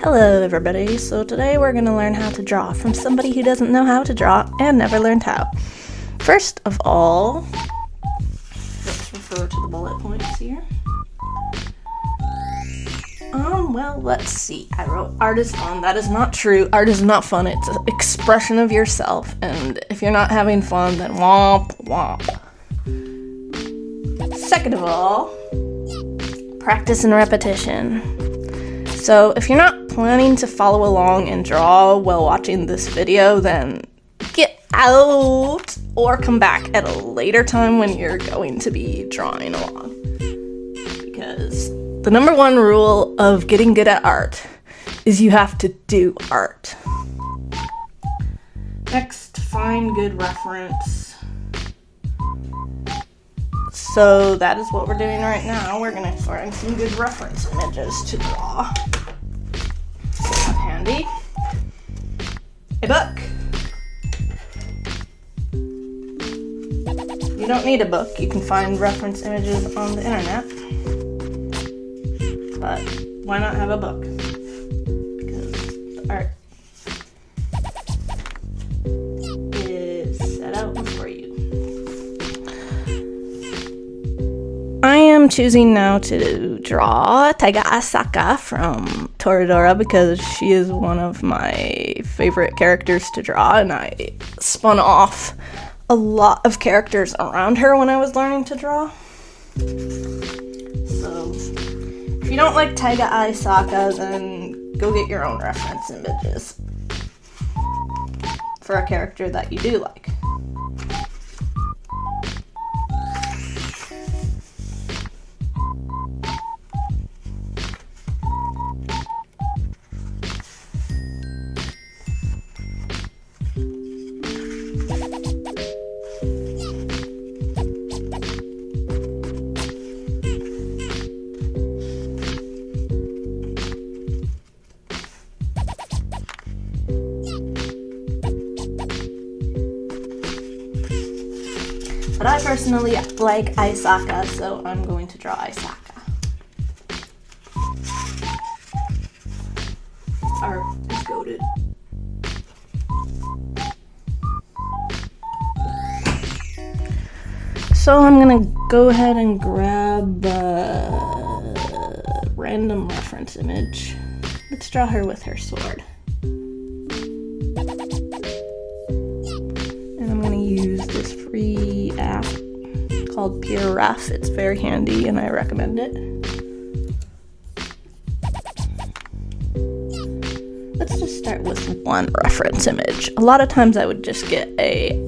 Hello everybody, so today we're going to learn how to draw from somebody who doesn't know how to draw and never learned how. First of all, let's refer to the bullet points here. Well, let's see. I wrote art is fun. That is not true. Art is not fun. It's an expression of yourself, and if you're not having fun, then womp womp. Second of all, practice and repetition. So if you're not planning to follow along and draw while watching this video, then get out or come back at a later time when you're going to be drawing along. Because the number one rule of getting good at art is you have to do art. Next, find good reference. So that is what we're doing right now. We're going to find some good reference images to draw. So have handy a book. You don't need a book. You can find reference images on the internet. But why not have a book? Because the art is set out before you. I am choosing now to draw Taiga Asaka from Toradora because she is one of my favorite characters to draw, and I spun off a lot of characters around her when I was learning to draw. So if you don't like Taiga Asaka, then go get your own reference images for a character that you do like. But I personally like Aisaka, so I'm going to draw Aisaka. Art is goated. So I'm gonna go ahead and grab a random reference image. Let's draw her with her sword. And I'm gonna use this free app called Pure Ref. It's very handy and I recommend it. Let's just start with one reference image. A lot of times I would just get a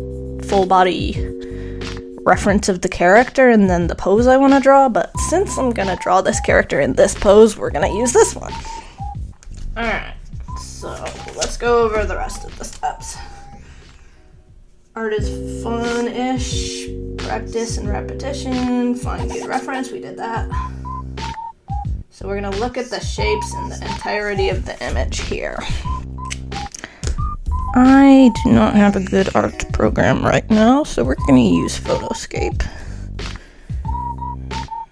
full body reference of the character and then the pose I want to draw, but since I'm gonna draw this character in this pose, we're gonna use this one. Alright, so let's go over the rest of the steps. Art is fun-ish, practice and repetition, find good reference, we did that. So we're gonna look at the shapes and the entirety of the image here. I do not have a good art program right now, so we're gonna use Photoscape.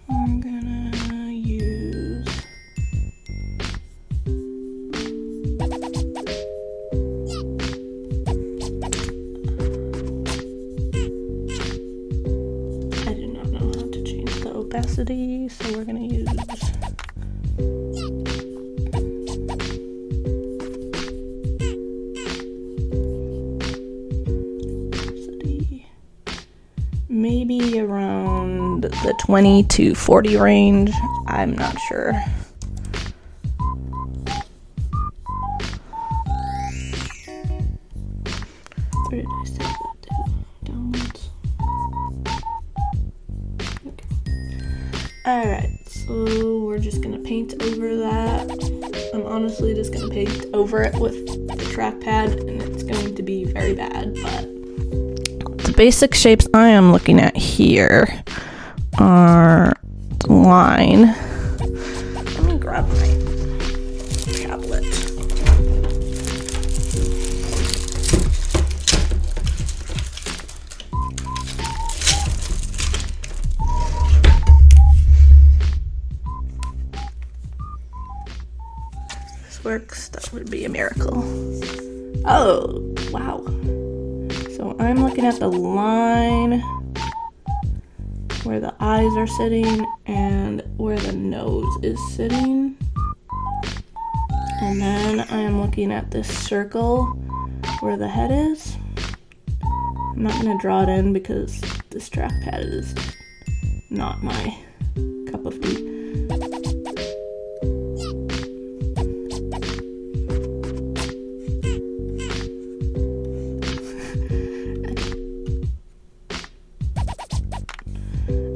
I'm gonna use I do not know how to change the opacity, so we're gonna use maybe around the 20 to 40 range. I'm not sure. Where did I set that to? Downwards. Okay. Alright, so we're just gonna paint over that. I'm honestly just gonna paint over it with the trackpad, and it's going to be very bad, but the basic shapes I am looking at here are the line. Let me grab my tablet. this works, that would be a miracle. Oh, wow. So I'm looking at the line where the eyes are sitting and where the nose is sitting. And then I am looking at this circle where the head is. I'm not going to draw it in because this trackpad is not my cup of tea.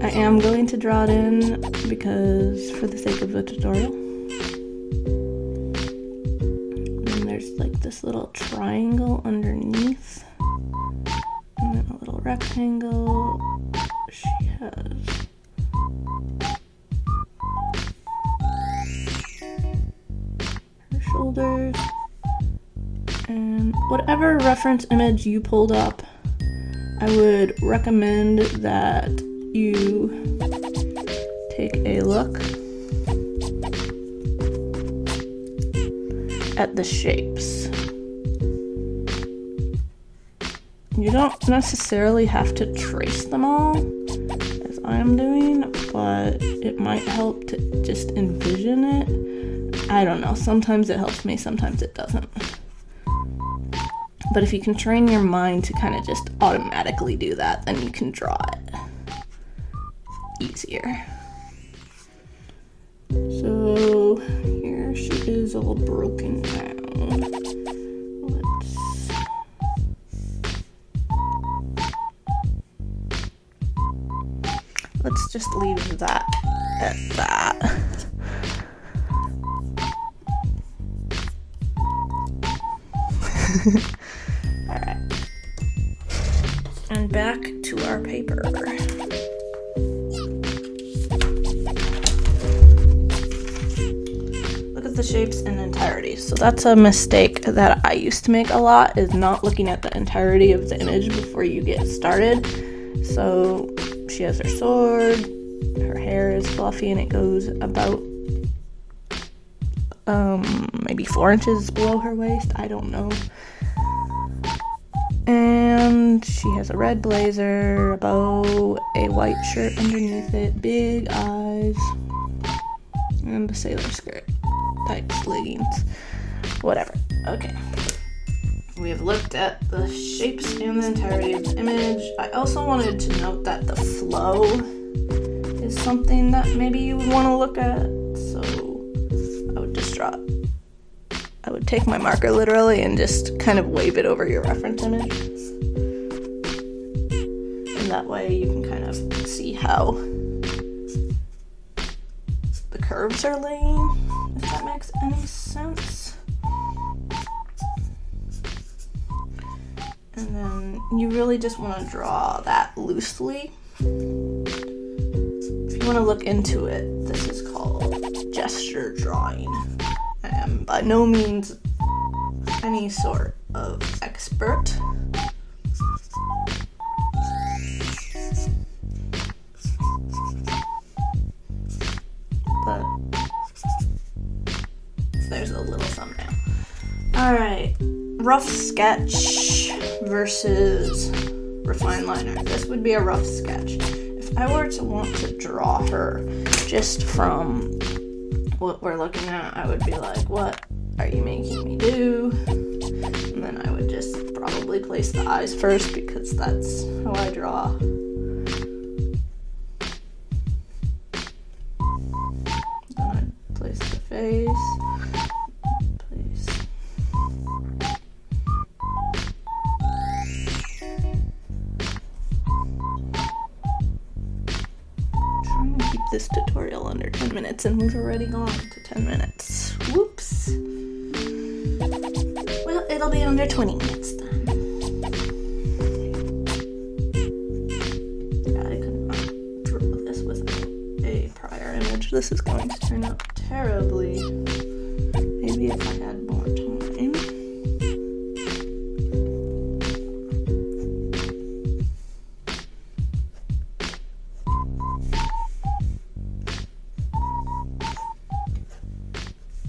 I am going to draw it in because for the sake of the tutorial. And there's like this little triangle underneath. And then a little rectangle. She has her shoulders. And whatever reference image you pulled up, I would recommend that you take a look at the shapes. You don't necessarily have to trace them all, as I'm doing, but it might help to just envision it. I don't know, sometimes it helps me, sometimes it doesn't. But if you can train your mind to kind of just automatically do that, then you can draw it easier. So here she is all broken down. Let's just leave that at that. Alright. And back to our paper. The shapes in entirety. So that's a mistake that I used to make a lot, is not looking at the entirety of the image before you get started. So she has her sword, her hair is fluffy and it goes about maybe 4 inches below her waist, I don't know. And she has a red blazer, a bow, a white shirt underneath it, big eyes, and a sailor skirt. Tights, leggings, whatever. Okay. We have looked at the shapes and the entirety of the image. I also wanted to note that the flow is something that maybe you would want to look at. So I would just draw it. I would take my marker literally and just kind of wave it over your reference image. And that way you can kind of see how the curves are laying. If that makes any sense. And then you really just want to draw that loosely. If you want to look into it, this is called gesture drawing. I am by no means any sort of expert. But there's a little thumbnail. Alright, rough sketch versus refined liner. This would be a rough sketch. If I were to want to draw her just from what we're looking at, I would be like, what are you making me do? And then I would just probably place the eyes first because that's how I draw. Then I'd place the face. This tutorial under 10 minutes and we've already gone to 10 minutes. Whoops. Well, it'll be under 20 minutes then. I could not draw this without a prior image. This is going to turn out terribly. Maybe if I had more time.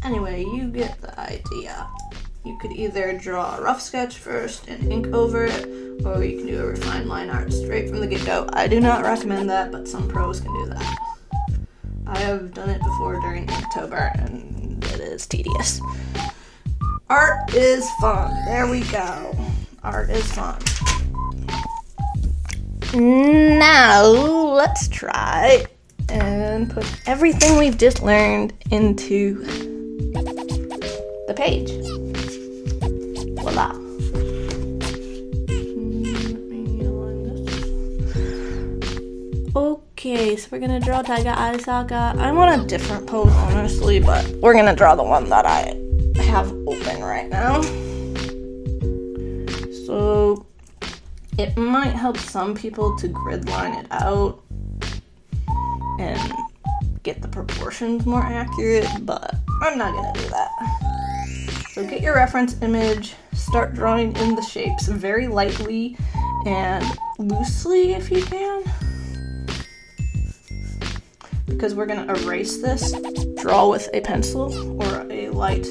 Anyway, you get the idea. You could either draw a rough sketch first and ink over it, or you can do a refined line art straight from the get-go. I do not recommend that, but some pros can do that. I have done it before during October, and it is tedious. Art is fun. There we go. Art is fun. Now, let's try and put everything we've just learned into the page. Voila. Okay, so we're gonna draw Taiga Arisaka. I'm on a different pose, honestly, but we're gonna draw the one that I have open right now. So it might help some people to grid line it out and get the proportions more accurate, but I'm not gonna do that. So get your reference image, start drawing in the shapes very lightly and loosely if you can. Because we're gonna erase this, draw with a pencil or a light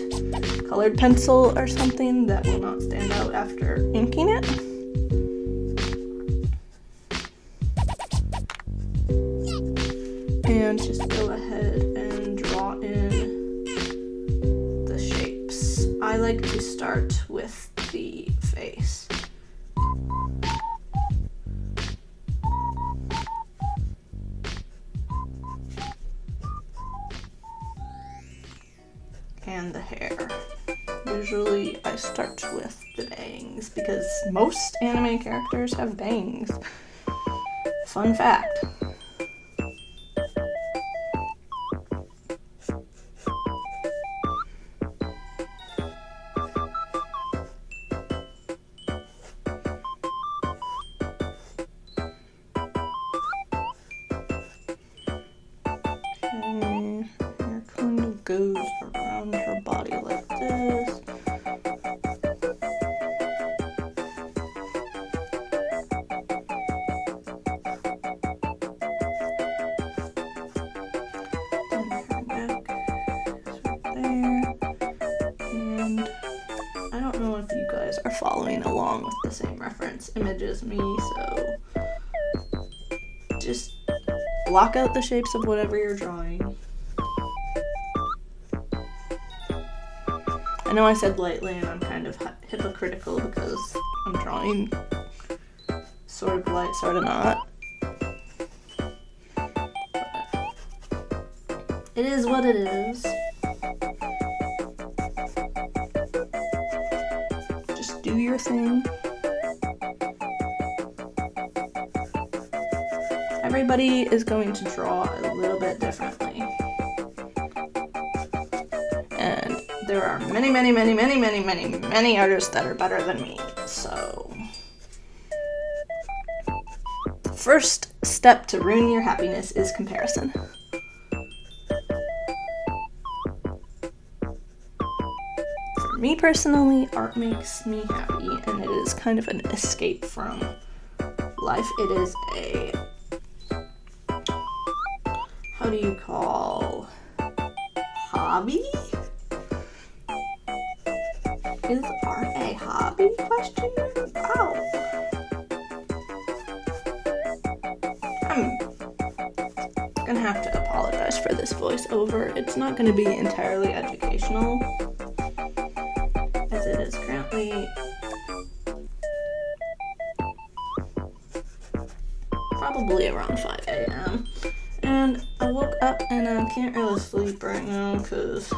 colored pencil or something that will not stand out after inking it. And just go ahead and draw in the shapes. I like to start with the face. And the hair. Usually I start with the bangs because most anime characters have bangs. Fun fact. Hair kind of goes around her body like this. And her neck is right there. And I don't know if you guys are following along with the same reference image as me, so just block out the shapes of whatever you're drawing. I know I said lightly and I'm kind of hypocritical because I'm drawing sort of light, sort of not. But it is what it is. Just do your thing. Everybody is going to draw a little bit differently. And there are many artists that are better than me. So, first step to ruin your happiness is comparison. For me personally, art makes me happy, and it is kind of an escape from life. It is a, how do you call, hobby? Is art a hobby? Question? Wow. I'm gonna have to apologize for this voiceover. It's not gonna be entirely educational, as it is currently probably around 5 a.m. And I woke up and I can't really sleep right now because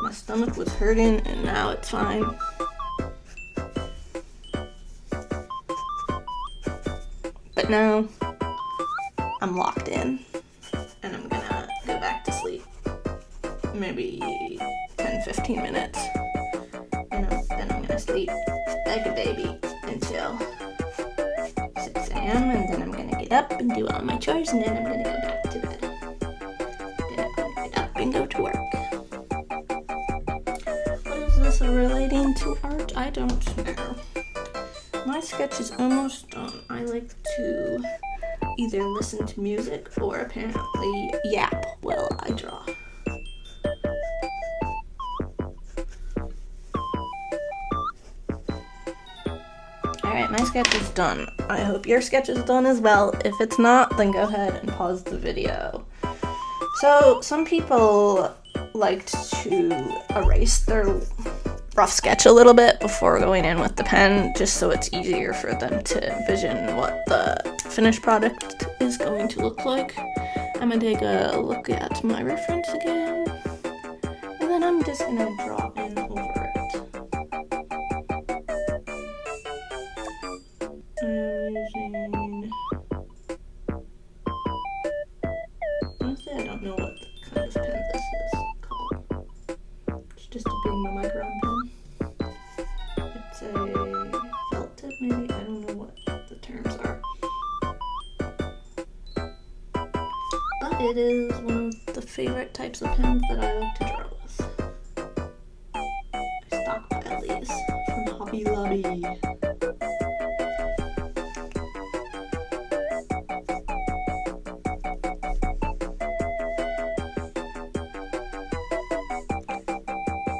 my stomach was hurting and now it's fine. But now I'm locked in and I'm gonna go back to sleep. Maybe 10-15 minutes. And then I'm gonna sleep like a baby until 6 a.m. and then I'm gonna get up and do all my chores and then I'm gonna go back to bed. Then I'm gonna get up and go to work. What is this relating to art? I don't know. My sketch is almost done. I like to either listen to music or apparently yap while I draw. Alright, my sketch is done. I hope your sketch is done as well. If it's not, then go ahead and pause the video. So, some people like to erase their rough sketch a little bit before going in with the pen, just so it's easier for them to vision what the finished product is going to look like. I'm gonna take a look at my reference again, and then I'm just gonna draw in over it. Honestly, I don't know what kind of pen this is called. It's just a big micron pen. It's a felt tip, maybe? I don't know what the terms are. But it is one of the favorite types of pens that I like to draw with. I stockpile these from Hobby Lobby.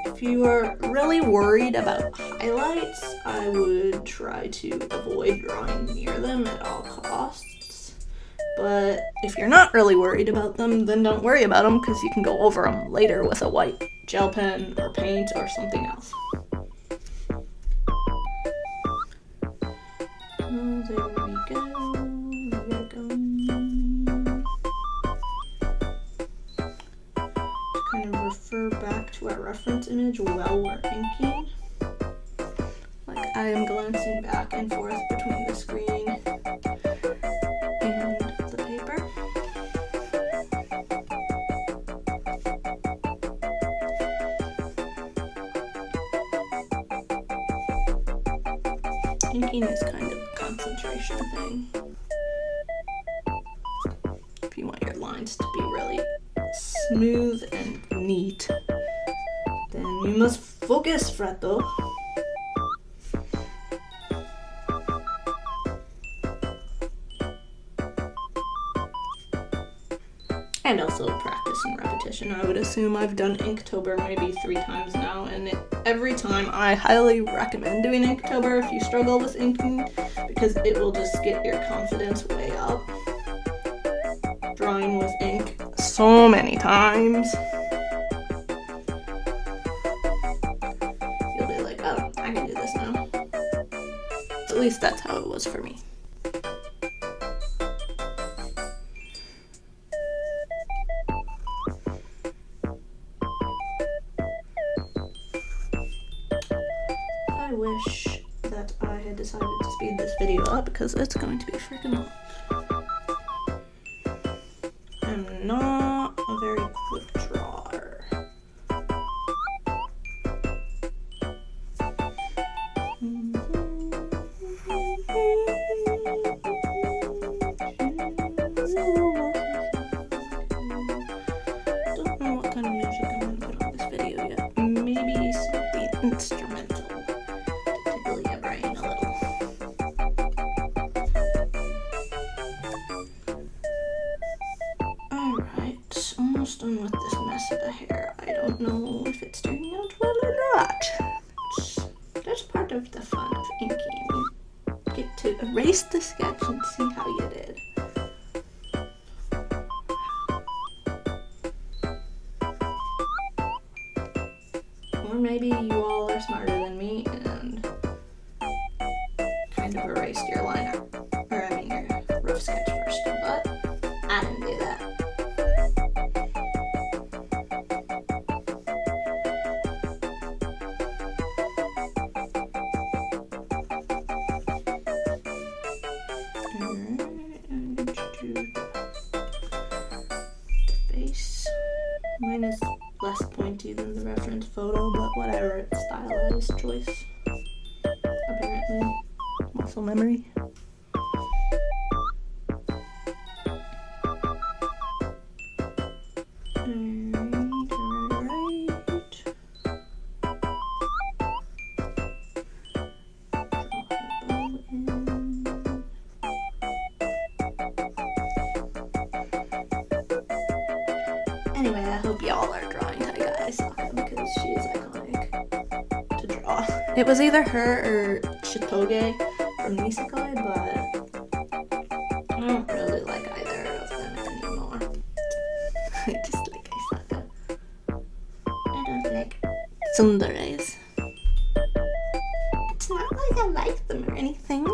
If you are really worried about highlights, I would try to avoid drawing near them at all costs. But if you're not really worried about them, then don't worry about them, because you can go over them later with a white gel pen or paint or something else. Oh, there we go. Kind of refer back to our reference image while we're inking. Like, I am glancing back and forth between the screen and the paper. Inking is kind of a concentration thing. If you want your lines to be really smooth and neat, then you must focus, frato. And also practice and repetition. I would assume I've done Inktober maybe 3 times now, and every time I highly recommend doing Inktober if you struggle with inking, because it will just get your confidence way up. Drawing with ink so many times, you'll be like, oh, I can do this now. At least that's how it was for me. I wish that I had decided to speed this video up, because it's going to be freaking long. I'm not a very quick drawer. Don't know what kind of music I'm going to put on this video yet. Maybe something instrumental to tickle your brain a little. Alright, almost done with this mess of a hair. I don't know if it's turning out well or not. That's part of the fun of inking. You get to erase the sketch and see how you did. Or maybe you all are smarter than me and kind of erased your line art, or I mean your rough sketch first, but I didn't do that. The face. Mine is less pointy than the reference photo, but whatever, it's stylized choice. Apparently. Muscle memory. Anyway, I hope y'all are drawing Taiga Asaka, because she is iconic to draw. It was either her or Chitoge from Nisekoi, but I don't really like either of them anymore. I just like Isaka. I don't like tsunderes. It's not like I like them or anything.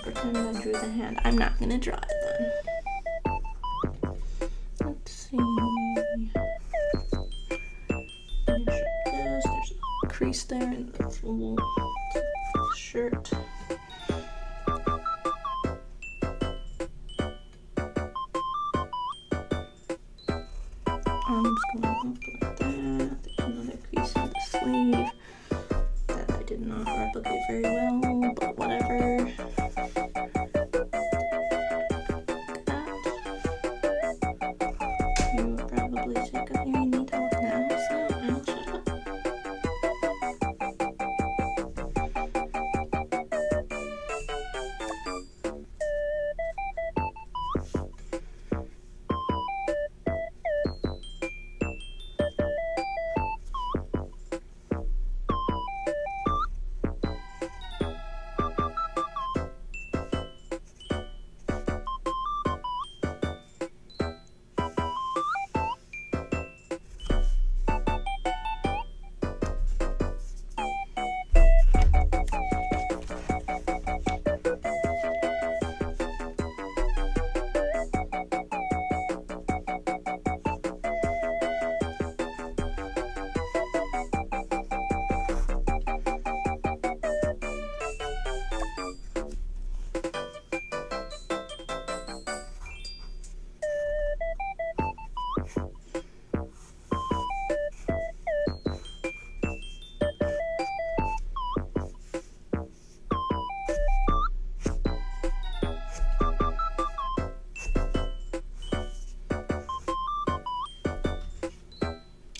Pretend I drew the hand. I'm not gonna draw it then. Let's see. Finish this. There's a crease there in the little shirt. Arms going up like that. There's another crease in the sleeve that I did not replicate very well, but whatever. You will probably sick of hearing me talk now, so I'll shut up.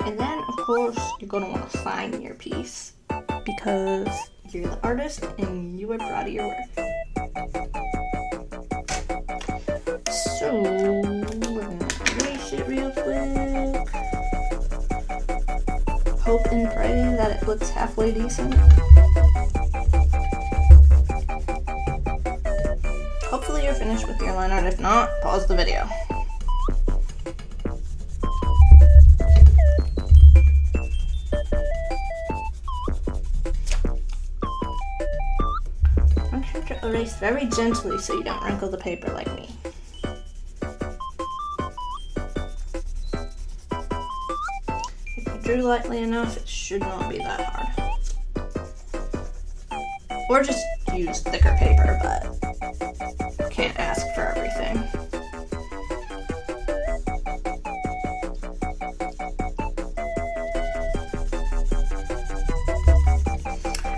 And then, of course, you're going to want to sign your piece because you're the artist and you are proud of your work. So, we're going to erase it real quick. Hope and pray that it looks halfway decent. Hopefully you're finished with your line art. If not, pause the video. Erase very gently so you don't wrinkle the paper like me. If you drew lightly enough, it should not be that hard. Or just use thicker paper, but can't ask for everything.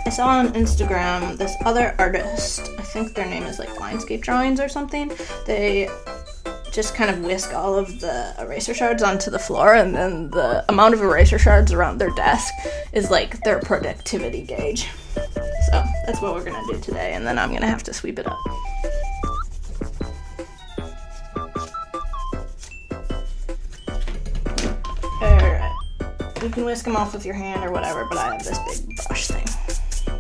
I saw on Instagram this other artist, I think their name is like Linescape Drawings or something. They just kind of whisk all of the eraser shards onto the floor, and then the amount of eraser shards around their desk is like their productivity gauge. So that's what we're gonna do today, and then I'm gonna have to sweep it up. Alright, you can whisk them off with your hand or whatever, but I have this big brush thing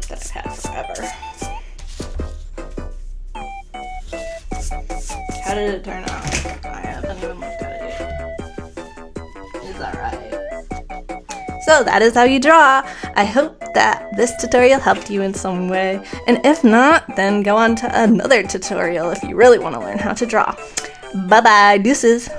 that I've had forever. How did it turn out? I haven't even looked at it yet. Is that right? So that is how you draw. I hope that this tutorial helped you in some way, and if not, then go on to another tutorial if you really want to learn how to draw. Bye bye, deuces.